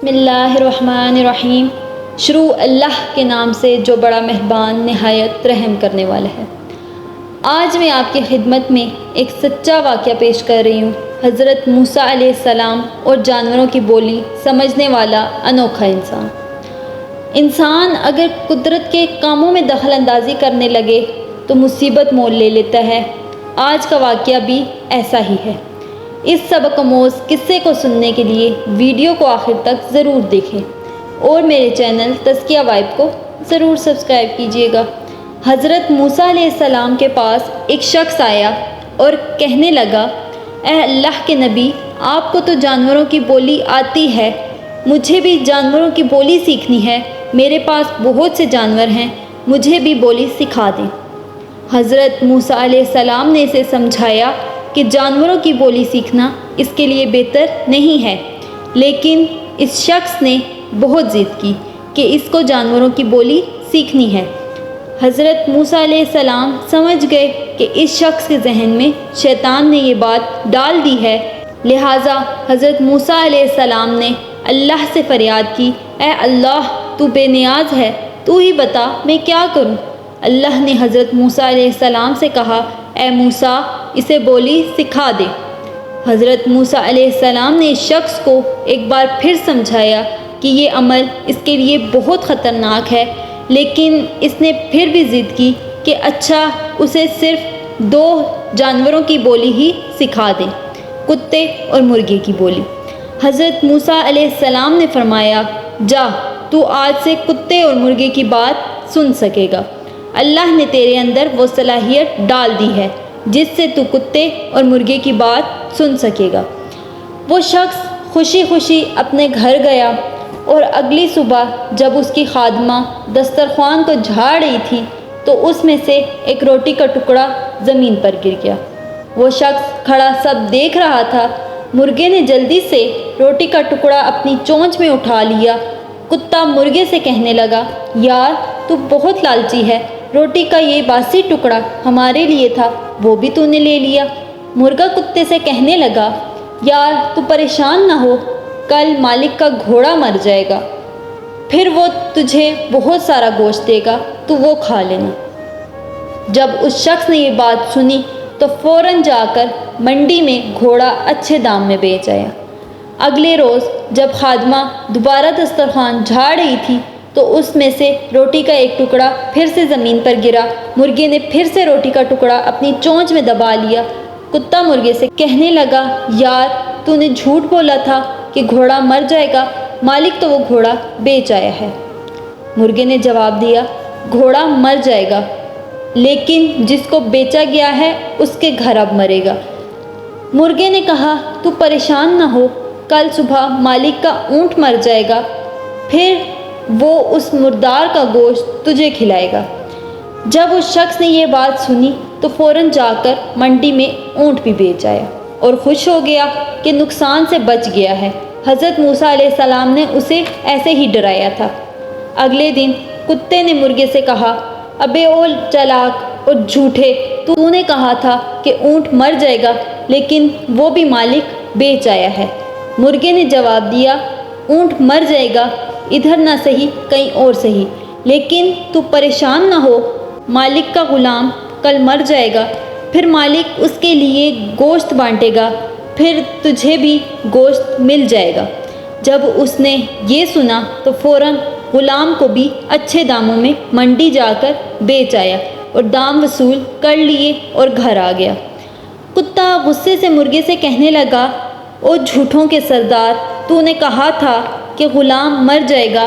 بسم اللہ الرحمن الرحیم۔ شروع اللہ کے نام سے جو بڑا مہربان نہایت رحم کرنے والا ہے۔ آج میں آپ کی خدمت میں ایک سچا واقعہ پیش کر رہی ہوں۔ حضرت موسیٰ علیہ السلام اور جانوروں کی بولی سمجھنے والا انوکھا انسان۔ انسان اگر قدرت کے کاموں میں دخل اندازی کرنے لگے تو مصیبت مول لے لیتا ہے۔ آج کا واقعہ بھی ایسا ہی ہے۔ اس سبق آموز قصے کو سننے کے لیے ویڈیو کو آخر تک ضرور دیکھیں اور میرے چینل تزکیہ وائب کو ضرور سبسکرائب کیجیے گا۔ حضرت موسیٰ علیہ السلام کے پاس ایک شخص آیا اور کہنے لگا، اے اللہ کے نبی، آپ کو تو جانوروں کی بولی آتی ہے، مجھے بھی جانوروں کی بولی سیکھنی ہے، میرے پاس بہت سے جانور ہیں، مجھے بھی بولی سکھا دیں۔ حضرت موسیٰ علیہ السلام نے اسے سمجھایا کہ جانوروں کی بولی سیکھنا اس کے لیے بہتر نہیں ہے، لیکن اس شخص نے بہت ضد کی کہ اس کو جانوروں کی بولی سیکھنی ہے۔ حضرت موسیٰ علیہ السلام سمجھ گئے کہ اس شخص کے ذہن میں شیطان نے یہ بات ڈال دی ہے، لہٰذا حضرت موسیٰ علیہ السلام نے اللہ سے فریاد کی، اے اللہ، تو بے نیاز ہے، تو ہی بتا میں کیا کروں۔ اللہ نے حضرت موسیٰ علیہ السلام سے کہا، اے موسیٰ، اسے بولی سکھا دے۔ حضرت موسیٰ علیہ السلام نے اس شخص کو ایک بار پھر سمجھایا کہ یہ عمل اس کے لیے بہت خطرناک ہے، لیکن اس نے پھر بھی ضد کی کہ اچھا اسے صرف 2 جانوروں کی بولی ہی سکھا دیں، کتے اور مرغے کی بولی۔ حضرت موسیٰ علیہ السلام نے فرمایا، جا، تو آج سے کتے اور مرغے کی بات سن سکے گا۔ اللہ نے تیرے اندر وہ صلاحیت ڈال دی ہے جس سے تو کتے اور مرغے کی بات سن سکے گا۔ وہ شخص خوشی خوشی اپنے گھر گیا اور اگلی صبح جب اس کی خادمہ دسترخوان کو جھاڑ رہی تھی تو اس میں سے ایک روٹی کا ٹکڑا زمین پر گر گیا۔ وہ شخص کھڑا سب دیکھ رہا تھا۔ مرغے نے جلدی سے روٹی کا ٹکڑا اپنی چونچ میں اٹھا لیا۔ کتا مرغے سے کہنے لگا، یار تو بہت لالچی ہے، روٹی کا یہ باسی ٹکڑا ہمارے لیے تھا، وہ بھی تو نے لے لیا۔ مرغا کتے سے کہنے لگا، یار تو پریشان نہ ہو، کل مالک کا گھوڑا مر جائے گا، پھر وہ تجھے بہت سارا گوشت دے گا، تو وہ کھا لینا۔ جب اس شخص نے یہ بات سنی تو فوراً جا کر منڈی میں گھوڑا اچھے دام میں بیچ آیا۔ اگلے روز جب خادمہ دوبارہ دسترخوان جھاڑ رہی تھی تو اس میں سے روٹی کا ایک ٹکڑا پھر سے زمین پر گرا۔ مرغے نے پھر سے روٹی کا ٹکڑا اپنی چونچ میں دبا لیا۔ کتا مرغے سے کہنے لگا، یار تو نے جھوٹ بولا تھا کہ گھوڑا مر جائے گا، مالک تو وہ گھوڑا بیچ آیا ہے۔ مرغے نے جواب دیا، گھوڑا مر جائے گا، لیکن جس کو بیچا گیا ہے اس کے گھر اب مرے گا۔ مرغے نے کہا، تو پریشان نہ ہو، کل صبح مالک کا اونٹ مر جائے گا، پھر وہ اس مردار کا گوشت تجھے کھلائے گا۔ جب اس شخص نے یہ بات سنی تو فوراً جا کر منڈی میں اونٹ بھی بیچ آیا اور خوش ہو گیا کہ نقصان سے بچ گیا ہے۔ حضرت موسیٰ علیہ السلام نے اسے ایسے ہی ڈرایا تھا۔ اگلے دن کتے نے مرغے سے کہا، ابے اول چالاک اور جھوٹے، تو نے کہا تھا کہ اونٹ مر جائے گا، لیکن وہ بھی مالک بیچ آیا ہے۔ مرغے نے جواب دیا، اونٹ مر جائے گا، ادھر نہ صحیح کہیں اور صحیح، لیکن تو پریشان نہ ہو، مالک کا غلام کل مر جائے گا، پھر مالک اس کے لیے گوشت بانٹے گا، پھر تجھے بھی گوشت مل جائے گا۔ جب اس نے یہ سنا تو فوراً غلام کو بھی اچھے داموں میں منڈی جا کر بیچ آیا اور دام وصول کر لیے اور گھر آ گیا۔ کتا غصے سے مرغے سے کہنے لگا، او جھوٹوں کے سردار، تو نے کہا تھا کہ غلام مر جائے گا،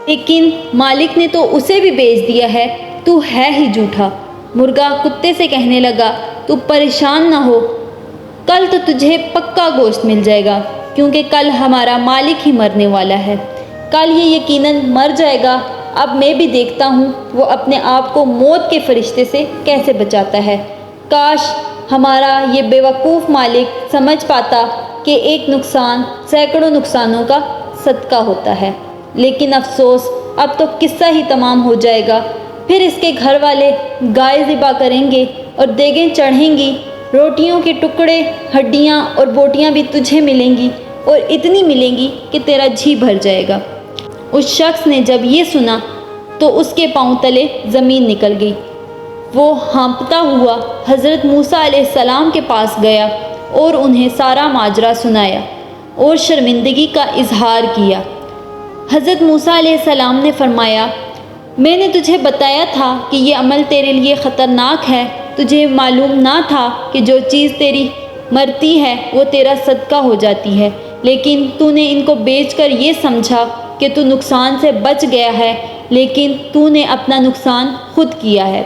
لیکن مالک نے تو اسے بھی بیچ دیا ہے، تو ہے ہی جھوٹا۔ مرغا کتے سے کہنے لگا، تو پریشان نہ ہو، کل تو تجھے پکا گوشت مل جائے گا، کیونکہ کل ہمارا مالک ہی مرنے والا ہے، کل یہ یقیناً مر جائے گا۔ اب میں بھی دیکھتا ہوں وہ اپنے آپ کو موت کے فرشتے سے کیسے بچاتا ہے۔ کاش ہمارا یہ بیوقوف مالک سمجھ پاتا کہ ایک نقصان سینکڑوں نقصانوں کا صدقہ ہوتا ہے، لیکن افسوس اب تو قصہ ہی تمام ہو جائے گا۔ پھر اس کے گھر والے گائے ذبح کریں گے اور دیگیں چڑھیں گی، روٹیوں کے ٹکڑے، ہڈیاں اور بوٹیاں بھی تجھے ملیں گی، اور اتنی ملیں گی کہ تیرا جی بھر جائے گا۔ اس شخص نے جب یہ سنا تو اس کے پاؤں تلے زمین نکل گئی۔ وہ ہانپتا ہوا حضرت موسیٰ علیہ السلام کے پاس گیا اور انہیں سارا ماجرا سنایا اور شرمندگی کا اظہار کیا۔ حضرت موسیٰ علیہ السلام نے فرمایا، میں نے تجھے بتایا تھا کہ یہ عمل تیرے لیے خطرناک ہے۔ تجھے معلوم نہ تھا کہ جو چیز تیری مرتی ہے وہ تیرا صدقہ ہو جاتی ہے، لیکن تو نے ان کو بیچ کر یہ سمجھا کہ تو نقصان سے بچ گیا ہے، لیکن تو نے اپنا نقصان خود کیا ہے۔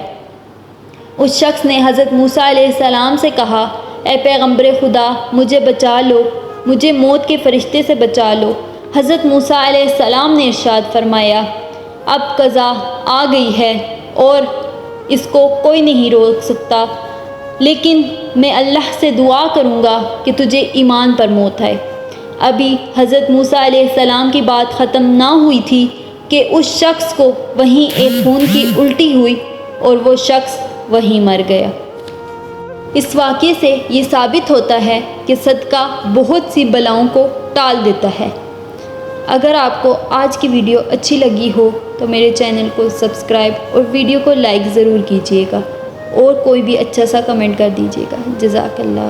اس شخص نے حضرت موسیٰ علیہ السلام سے کہا، اے پیغمبر خدا، مجھے بچا لو، مجھے موت کے فرشتے سے بچا لو۔ حضرت موسیٰ علیہ السلام نے ارشاد فرمایا، اب قضا آ گئی ہے اور اس کو کوئی نہیں روک سکتا، لیکن میں اللہ سے دعا کروں گا کہ تجھے ایمان پر موت آئے۔ ابھی حضرت موسیٰ علیہ السلام کی بات ختم نہ ہوئی تھی کہ اس شخص کو وہیں ایک خون کی الٹی ہوئی اور وہ شخص وہیں مر گیا۔ اس واقعے سے یہ ثابت ہوتا ہے کہ صدقہ بہت سی بلاؤں کو ٹال دیتا ہے۔ اگر آپ کو آج کی ویڈیو اچھی لگی ہو تو میرے چینل کو سبسکرائب اور ویڈیو کو لائک ضرور کیجیے گا، اور کوئی بھی اچھا سا کمنٹ کر دیجیے گا۔ جزاک اللہ۔